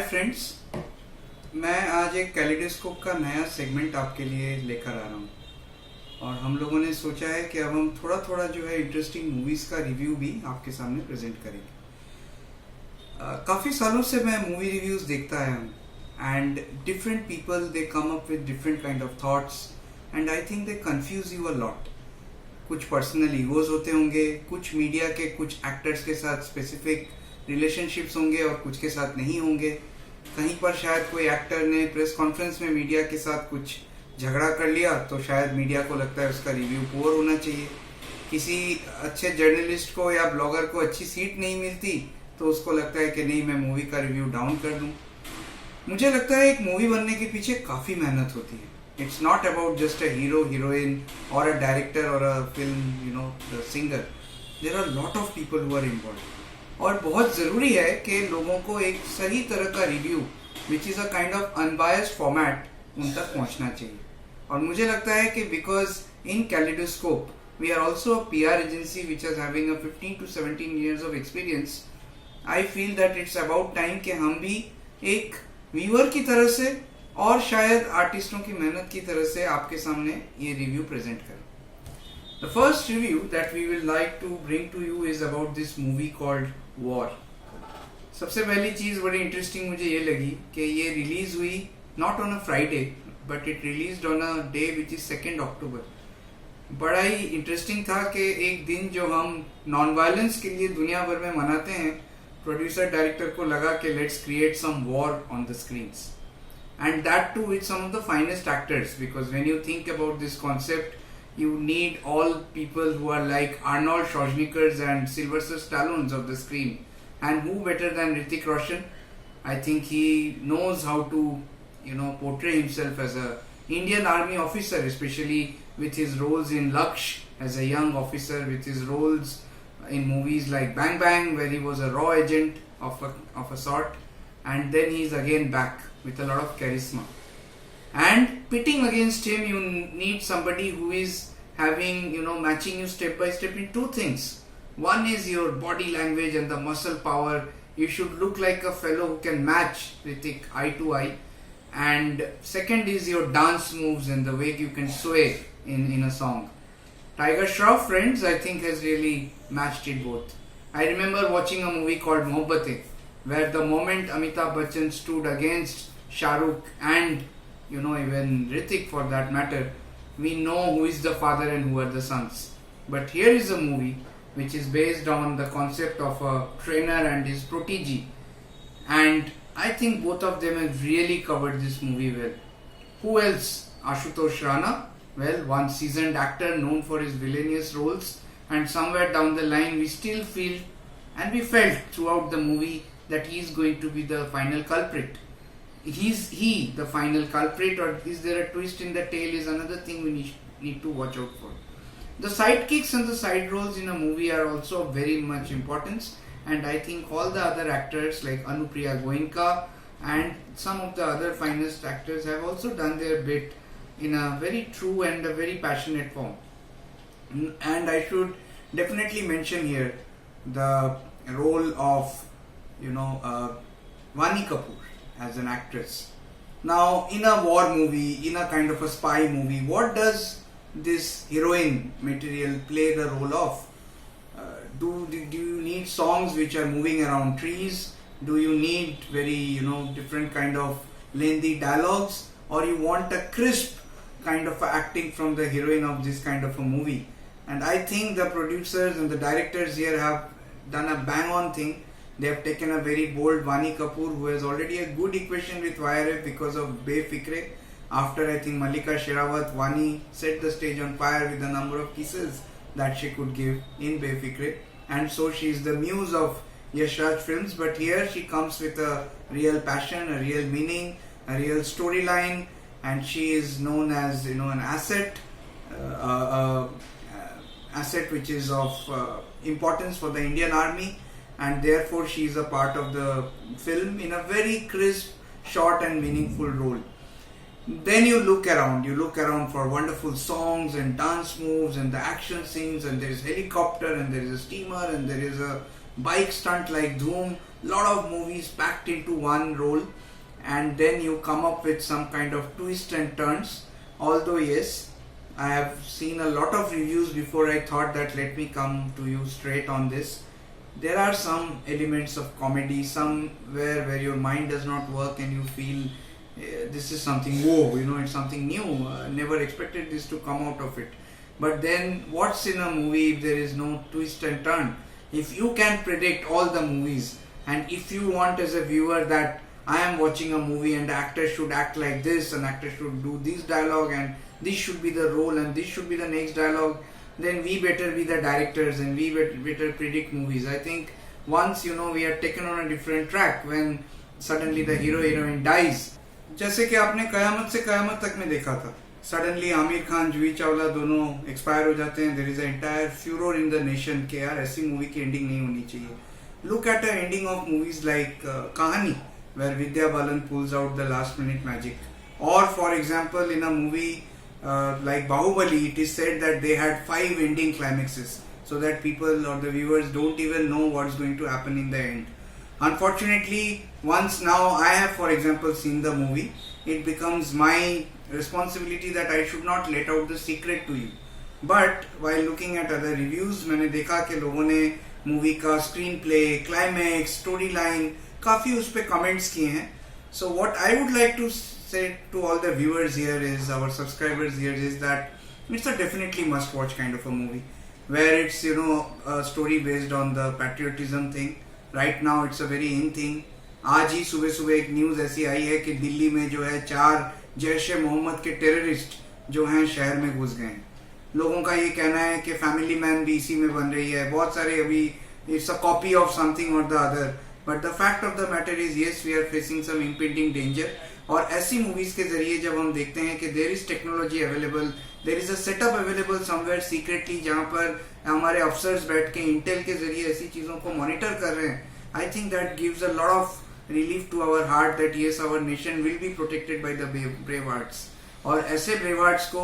Friends, मैं आज एक कैलिडोस्कोप का नया सेगमेंट आपके लिए लेकर आ रहा हूँ और हम लोगों ने सोचा है कि अब हम थोड़ा थोड़ा जो है इंटरेस्टिंग मूवीज़ का रिव्यू भी आपके सामने प्रेजेंट करेंगे। काफ़ी सालों से मैं मूवी रिव्यूज़ देखता आया हूँ and different people they come up with different kind of thoughts and I think they confuse you a lot. कुछ पर्सनल ईगोज होते होंगे, कुछ मीडिया के कुछ एक्टर्स के साथ स्पेसिफिक रिलेशनशिप्स होंगे और कुछ के साथ नहीं होंगे। कहीं पर शायद कोई एक्टर ने प्रेस कॉन्फ्रेंस में मीडिया के साथ कुछ झगड़ा कर लिया तो शायद मीडिया को लगता है उसका रिव्यू पुअर होना चाहिए। किसी अच्छे जर्नलिस्ट को या ब्लॉगर को अच्छी सीट नहीं मिलती तो उसको लगता है कि नहीं, मैं मूवी का रिव्यू डाउन कर दूं। मुझे लगता है एक मूवी बनने के पीछे काफ़ी मेहनत होती है। It's not about just a hero, heroine और अ डायरेक्टर और a film the singer. There are lot of people who are involve और बहुत ज़रूरी है कि लोगों को एक सही तरह का review which is a kind of unbiased format उन तक पहुंचना चाहिए। और मुझे लगता है कि because in Kaleidoscope we are also a PR agency which is having a 15 to 17 years of experience, I feel that it's about time कि हम भी एक व्यूअर की तरह से और शायद आर्टिस्टों की मेहनत की तरह से आपके सामने ये रिव्यू प्रेजेंट करें। The first review that we will like to bring to you is about this movie called War. सबसे पहली चीज़ बड़ी इंटरेस्टिंग मुझे ये लगी कि ये रिलीज हुई not on a Friday but it released on a day which is 2 अक्टूबर। बड़ा ही इंटरेस्टिंग था कि एक दिन जो हम नॉन वायलेंस के लिए दुनिया भर में मनाते हैं, प्रोड्यूसर डायरेक्टर को लगा कि let's create some war on the screens and that too with some of the finest actors, because when you think about this concept you need all people who are like Arnold Schwarzeneggers and Sylvester Stallones of the screen, and who better than Roshan? I think he knows how to portray himself as a Indian Army officer, especially with his roles in Laksh as a young officer, with his roles in movies like Bang Bang where he was a raw agent of a sort, and then he is again back with a lot of charisma. And pitting against him, you need somebody who is having, matching you step by step in two things. One is your body language and the muscle power. You should look like a fellow who can match Hrithik eye to eye. And second is your dance moves and the way you can sway in a song. Tiger Shroff, friends, I think has really matched it both. I remember watching a movie called Mohabbatein, where the moment Amitabh Bachchan stood against Shah Rukh and even Hrithik for that matter, we know who is the father and who are the sons. But here is a movie which is based on the concept of a trainer and his protege, and I think both of them have really covered this movie well. Who else? Ashutosh Rana, well, one seasoned actor known for his villainous roles, and somewhere down the line we still feel and we felt throughout the movie that he is going to be the final culprit. Is he the final culprit, or is there a twist in the tale, is another thing we need to watch out for. The sidekicks and the side roles in a movie are also very much importance, and I think all the other actors like Anupriya Goenka and some of the other finest actors have also done their bit in a very true and a very passionate form. And I should definitely mention here the role of Vani Kapoor as an actress. Now, in a war movie, in a kind of a spy movie, what does this heroine material play the role of? Do you need songs which are moving around trees? Do you need very different kind of lengthy dialogues, or you want a crisp kind of acting from the heroine of this kind of a movie? And I think the producers and the directors here have done a bang on thing. They have taken a very bold Vani Kapoor, who has already a good equation with YRF because of Befikre. After I think Mallika Sherawat, Vani set the stage on fire with the number of kisses that she could give in Befikre, and so she is the muse of Yash Raj films. But here she comes with a real passion, a real meaning, a real storyline, and she is known as an asset, asset which is of importance for the Indian Army. And therefore she is a part of the film in a very crisp, short and meaningful role. Then you look around for wonderful songs and dance moves and the action scenes, and there is helicopter and there is a steamer and there is a bike stunt like Dhoom, lot of movies packed into one role, and then you come up with some kind of twists and turns. Although yes, I have seen a lot of reviews before I thought that let me come to you straight on this. There are some elements of comedy, somewhere where your mind does not work and you feel this is something, whoa, it's something new. Never expected this to come out of it. But then, what's in a movie if there is no twist and turn? If you can predict all the movies, and if you want as a viewer that I am watching a movie and the actor should act like this, an actor should do this dialogue, and this should be the role, and this should be the next dialogue, then we better be the directors and we better predict movies. I think once we are taken on a different track when suddenly the hero heroine dies. जैसे कि आपने कयामत से कयामत तक में देखा था, suddenly Aamir Khan Juhi Chawla दोनों expire हो जाते हैं. There is a entire furore in the nation कि यार ऐसी मूवी की एंडिंग नहीं होनी चाहिए. Look at a ending of movies like Kahaani where Vidya Balan pulls out the last minute magic, or for example in a movie like Bahubali, it is said that they had 5 ending climaxes so that people or the viewers don't even know what's going to happen in the end. Unfortunately, once now I have for example seen the movie, it becomes my responsibility that I should not let out the secret to you. But while looking at other reviews, मैंने देखा कि लोगों ने movie का screen play, climax, story line काफ़ी उस पर comments किए हैं. So what I would like to say to all the viewers here is, our subscribers here, is that it's a definitely must watch kind of a movie where it's a story based on the patriotism thing. Right now it's a very in thing. आज ही सुबह सुबह एक news ऐसी आई है कि दिल्ली में जो है 4 जैश-ए-मोहम्मद के टेररिस्ट जो हैं शहर में घुस गए हैं. लोगों का ये कहना है कि फैमिली मैन भी इसी में बन रही है. बहुत सारे अभी it's a copy of something और the other. But the fact of the matter is yes, we are facing some impending danger. और ऐसी मूवीज के जरिए जब हम देखते हैं कि there is technology available, there is a setup available somewhere secretly जहां पर हमारे अफसर्स बैठ के इंटेल के जरिए ऐसी चीजों को मॉनिटर कर रहे हैं, I think that gives a lot of relief to our heart that yes, our nation will be protected by the brave hearts. और ऐसे brave hearts को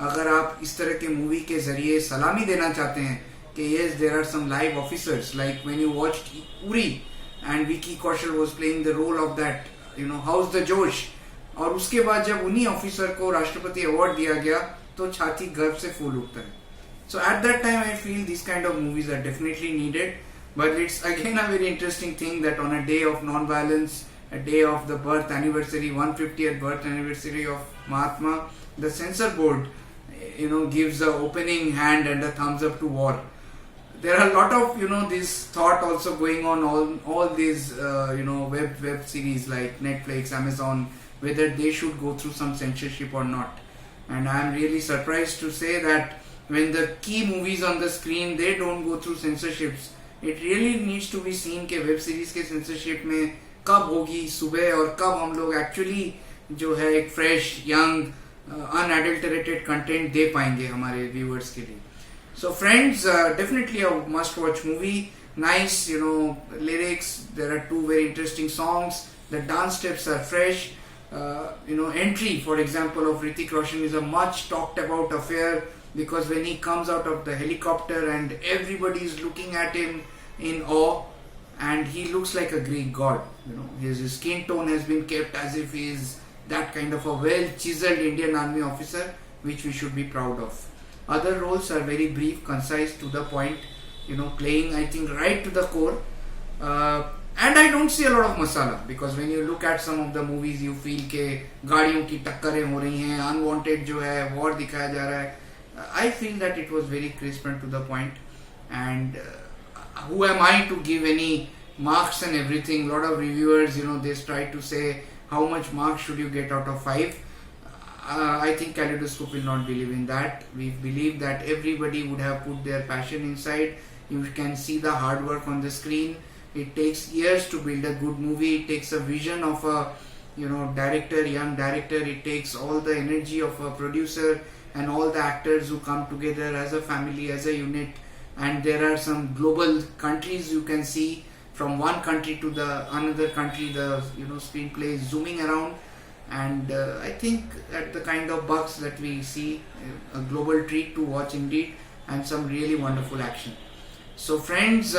अगर आप इस तरह के मूवी के जरिए सलामी देना चाहते हैं कि yes, there are some live officers like when you watched Uri and Vicky Kaushal was playing the role of that, how's the Josh, और उसके बाद जब उन्हीं ऑफिसर को राष्ट्रपति अवार्ड दिया गया तो छाती गर्व से फूल उठता है. So at that time I feel these kind of movies are definitely needed. But it's again a very interesting thing that on a day of non-violence, a day of the birth anniversary, 150th birth anniversary of Mahatma, the censor board, gives the opening hand and a thumbs up to war. There are a lot of, this thought also going on all these, web series like Netflix, Amazon, whether they should go through some censorship or not. And I am really surprised to say that when the key movies on the screen, they don't go through censorships. It really needs to be seen कि web series के censorship में कब होगी सुबह और कब हम लोग एक्चुअली जो है एक फ्रेश यंग अनएडल्टरेटेड कंटेंट दे पाएंगे हमारे व्यूअर्स के लिए. So friends, definitely a must watch movie. Nice lyrics, there are 2 very interesting songs, the dance steps are fresh. Entry for example of Hrithik Roshan is a much talked about affair, because when he comes out of the helicopter and everybody is looking at him in awe, and he looks like a Greek god. His skin tone has been kept as if he is that kind of a well chiseled Indian Army officer, which we should be proud of. Other roles are very brief, concise, to the point, playing I think right to the core. And I don't see a lot of masala, because when you look at some of the movies you feel के गाड़ियों की टक्करें हो रही हैं, unwanted जो है war दिखाया जा रहा है. I feel that it was very crisp and to the point, and who am I to give any marks and everything. Lot of reviewers, they try to say how much marks should you get out of 5. I think Kaleidoscope will not believe in that. We believe that everybody would have put their passion inside. You can see the hard work on the screen. It takes years to build a good movie. It takes a vision of a director, young director. It takes all the energy of a producer and all the actors who come together as a family, as a unit. And there are some global countries you can see, from one country to the another country, the screenplay is zooming around. And I think at the kind of bucks that we see, a global treat to watch indeed, and some really wonderful action. So friends,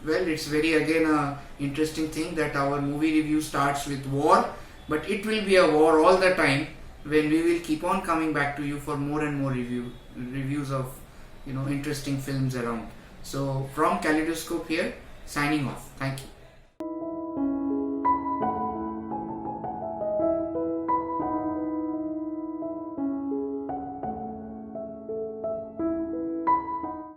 Well, it's very again a interesting thing that our movie review starts with war, but it will be a war all the time when we will keep on coming back to you for more and more reviews of interesting films around. So from Kaleidoscope here, signing off. Thank you.